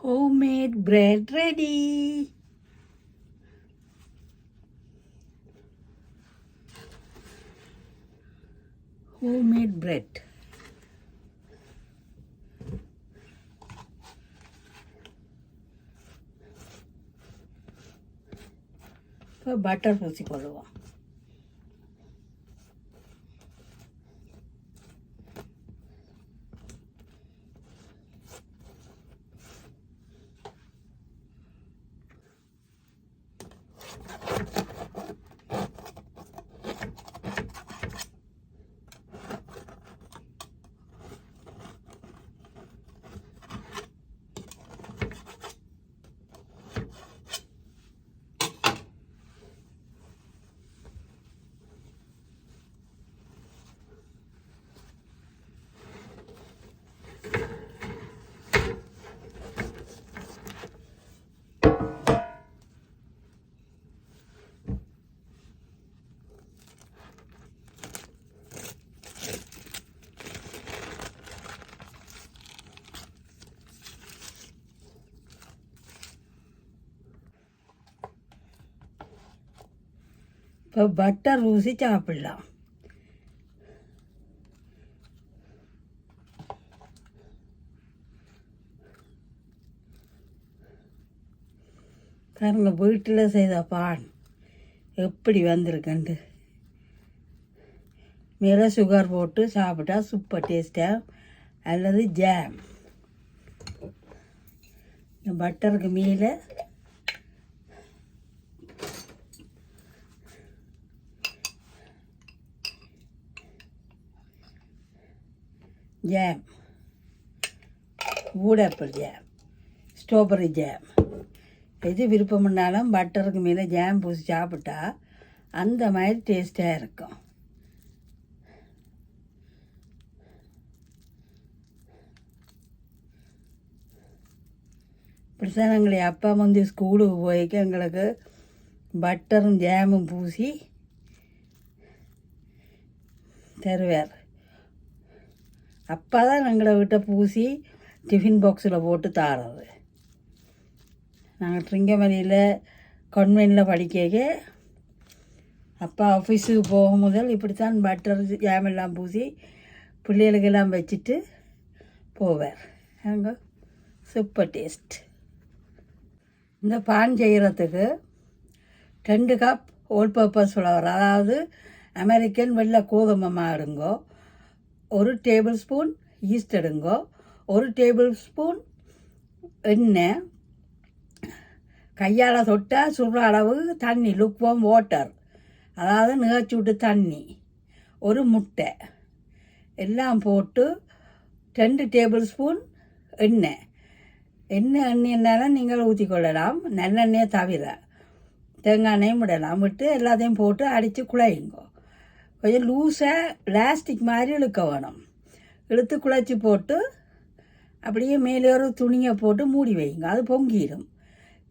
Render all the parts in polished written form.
Homemade bread ready. Homemade bread. இப்போ butter பூசிக்கொள்ளுவோம். இப்போ butter ஊசி சாப்பிடலாம். பாருங்க, வீட்டில் செய்த பான் எப்படி வந்திருக்குண்டு. மேலே சுகர் போட்டு சாப்பிட்டா சூப்பர் டேஸ்ட்டாக. அல்லது ஜாம், பட்டருக்கு மேலே ஜாம், ஊடாப்பிள் ஜாம், ஸ்ட்ராபெரி ஜாம், எது விருப்பம்னாலும் பட்டருக்கு மேலே ஜாம் பூசி சாப்பிட்டா அந்த மாதிரி டேஸ்ட்டாக இருக்கும். இப்படித்தான் எங்களை அப்பா வந்து ஸ்கூலுக்கு போய்க்க எங்களுக்கு பட்டரும் ஜாமும் பூசி தருவார். அப்பா தான் எங்களை வீட்டை பூசி டிஃபின் பாக்ஸில் போட்டு தாரது. நாங்கள் ட்ரிங்கமணியில் கான்வென்ட்டில் படிக்க அப்பா ஆஃபீஸுக்கு போகும் முதல் இப்படித்தான் பட்டர் ஜாம் எல்லாம் பூசி பிள்ளைகளுக்கெல்லாம் வச்சுட்டு போவார். அங்கே சூப்பர் டேஸ்ட். இந்த பான் செய்கிறதுக்கு 2 கப் ஆல் பர்பஸ் ஃப்ளவர், அதாவது அமெரிக்கன் வெள்ளை கோதுமை மாடுங்கோ, 1 டேபிள் ஸ்பூன் ஈஸ்ட் எடுங்கோ, 1 டேபிள் ஸ்பூன் எண்ணெய், கையால் தொட்டால் சுடுற அளவு தண்ணி, லுக்வார்ம் வாட்டர், அதாவது நிகழ்ச்சூட்டு தண்ணி, 1 முட்டை எல்லாம் போட்டு 2 டேபிள் ஸ்பூன் எண்ணெய். எண்ணெய்னாலும் நீங்கள் ஊற்றிக்கொள்ளலாம், நல்லெண்ணெயை தவிர தேங்காய் எண்ணெயும் விடலாம். விட்டு எல்லாத்தையும் போட்டு அடித்து குழையுங்கோ. கொஞ்சம் லூஸாக லாஸ்டிக் மாதிரி இழுக்க வேணும். இழுத்து குழைச்சி போட்டு அப்படியே மேலே ஒரு துணியை போட்டு மூடி வைங்க. அது பொங்கிடும்.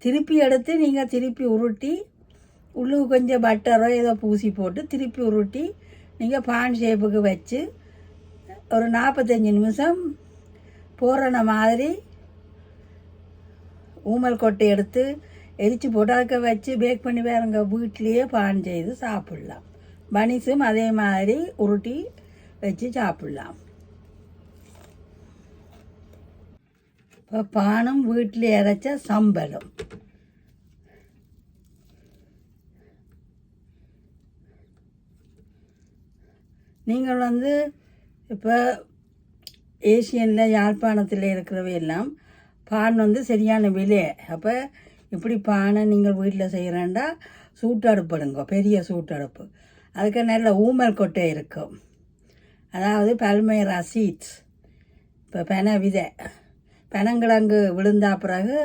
திருப்பி எடுத்து நீங்கள் திருப்பி உருட்டி உள்ளுக்கு கொஞ்சம் பட்டரோ ஏதோ பூசி போட்டு திருப்பி உருட்டி நீங்கள் பான் ஷேப்புக்கு வச்சு ஒரு 45 நிமிஷம் போடுற மாதிரி ஊமல் கொட்டை எடுத்து எரித்து போட்டு அதுக்க வச்சு பேக் பண்ணி வேறுங்க வீட்லேயே பான் செய்து சாப்பிட்லாம். பனிஸும் அதே மாதிரி உருட்டி வச்சு சாப்பிட்லாம். இப்போ பானும் வீட்டில் அரைச்ச சம்பலும். நீங்கள் வந்து இப்போ ஏசியனில் யாழ்ப்பாணத்தில் இருக்கிறவையெல்லாம் பான் வந்து சரியான விலை. அப்போ இப்படி பானை நீங்கள் வீட்டில் செய்கிறேன்டா சூட்டடுப்பு எடுங்க, பெரிய சூட்டடுப்பு. அதுக்கு நல்ல ஊமல் கொட்டை இருக்கும், அதாவது பல்மைரா சீட்ஸ். இப்போ பெனை விதை, பெனங்கிழங்கு விழுந்தா பிறகு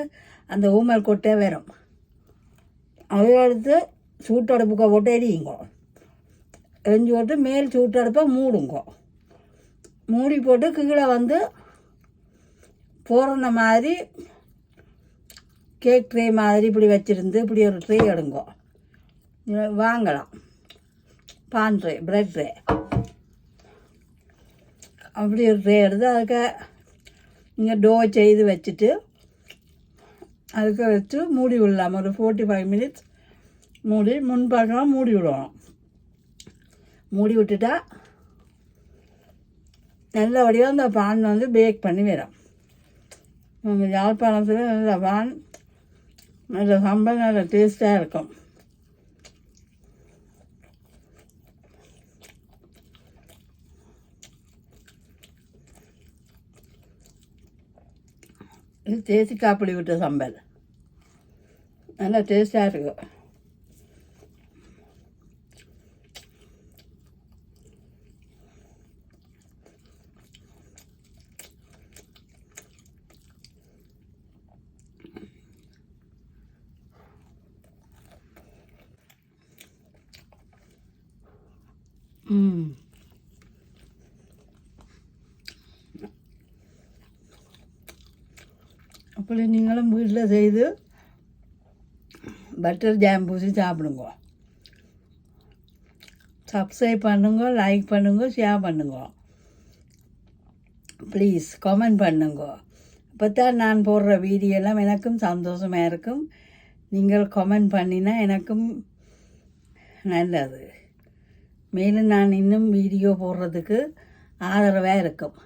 அந்த ஊமல் கொட்டை வரும். அதை எடுத்து சூட்டடுப்புக்க போட்டு எரியுங்கோ. எரிஞ்சு போட்டு மேல் சூட்டடுப்பை மூடுங்கோ. மூடி போட்டு கீழே வந்து போடுற மாதிரி கேக் ட்ரே மாதிரி இப்படி வச்சுருந்து இப்படி ஒரு ட்ரே எடுங்கோ. வாங்கலாம் பான் ட்ரே, பிரெட் ட்ரே. அப்படி ஒரு ட்ரே எடுத்து அதுக்கு நீங்கள் டோ செய்து வச்சுட்டு அதுக்கு வச்சு மூடி விடலாம். ஒரு 45 மினிட்ஸ் மூடி முன்பக்கம் மூடி விடணும். மூடி விட்டுட்டா நல்லபடியாக அந்த பான் வந்து பேக் பண்ணி வரும். உங்கள் யாழ்ப்பாணத்தில் நல்ல பான் நல்ல சம்பல் நல்ல டேஸ்ட்டாக இருக்கும். இது தேசிக்காய் புளி விட்ட சம்பல் நல்லா டேஸ்ட்டாக இருக்கும். அப்படி நீங்களும் வீட்டில் செய்து பட்டர் ஜாம் பூசி சாப்பிடுங்க. சப்ஸ்கிரைப் பண்ணுங்க, லைக் பண்ணுங்க, ஷேர் பண்ணுங்க. ப்ளீஸ் கமெண்ட் பண்ணுங்க. அப்போ தான் நான் போடுற வீடியோலாம் எனக்கும் சந்தோஷமாக இருக்கும். நீங்கள் கமெண்ட் பண்ணினா எனக்கும் நல்லது. மேலும் நான் இன்னும் வீடியோ போடுறதுக்கு ஆதரவாக இருக்கும்.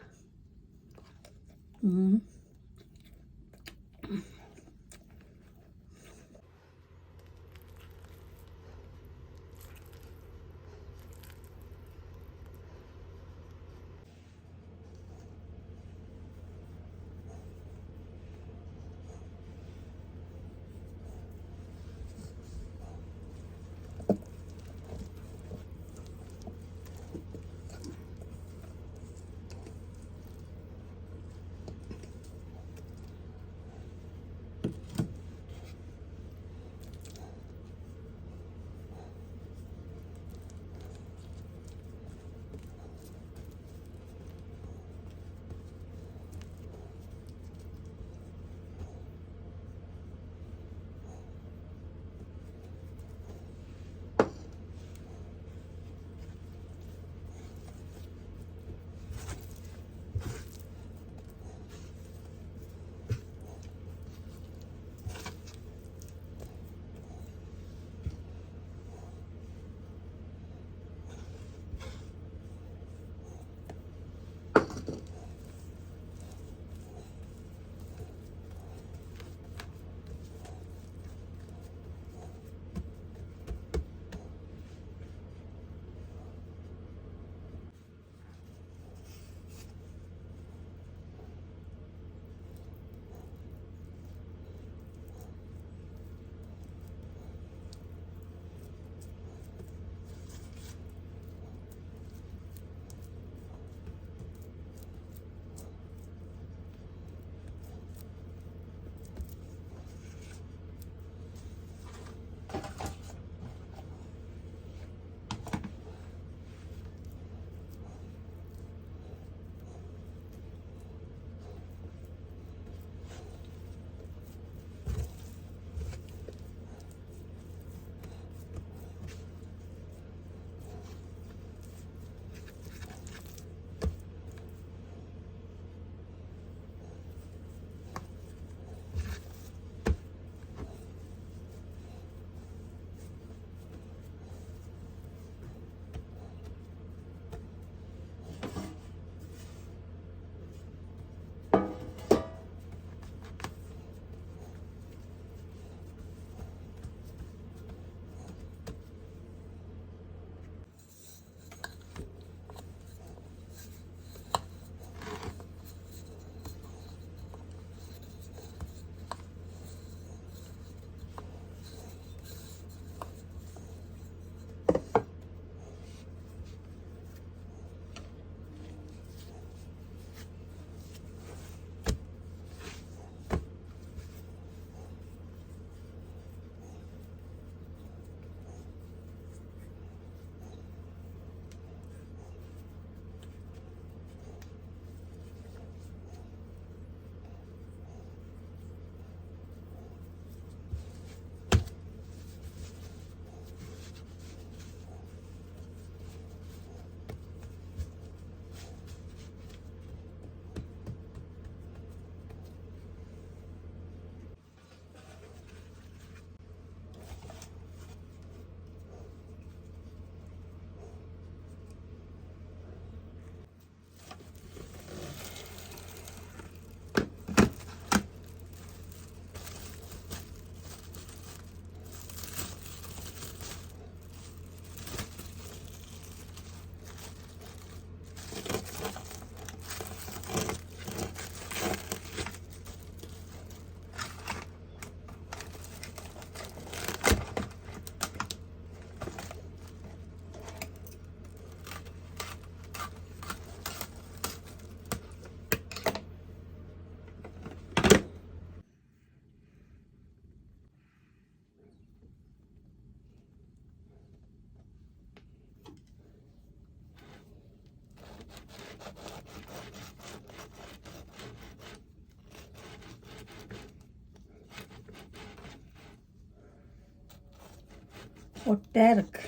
ஒட்டா இருக்கு.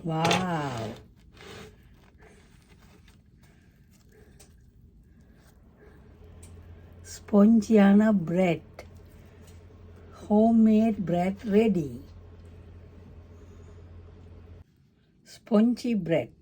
வாவ், ஸ்பாஞ்சியான bread, homemade bread ready. Spongy bread.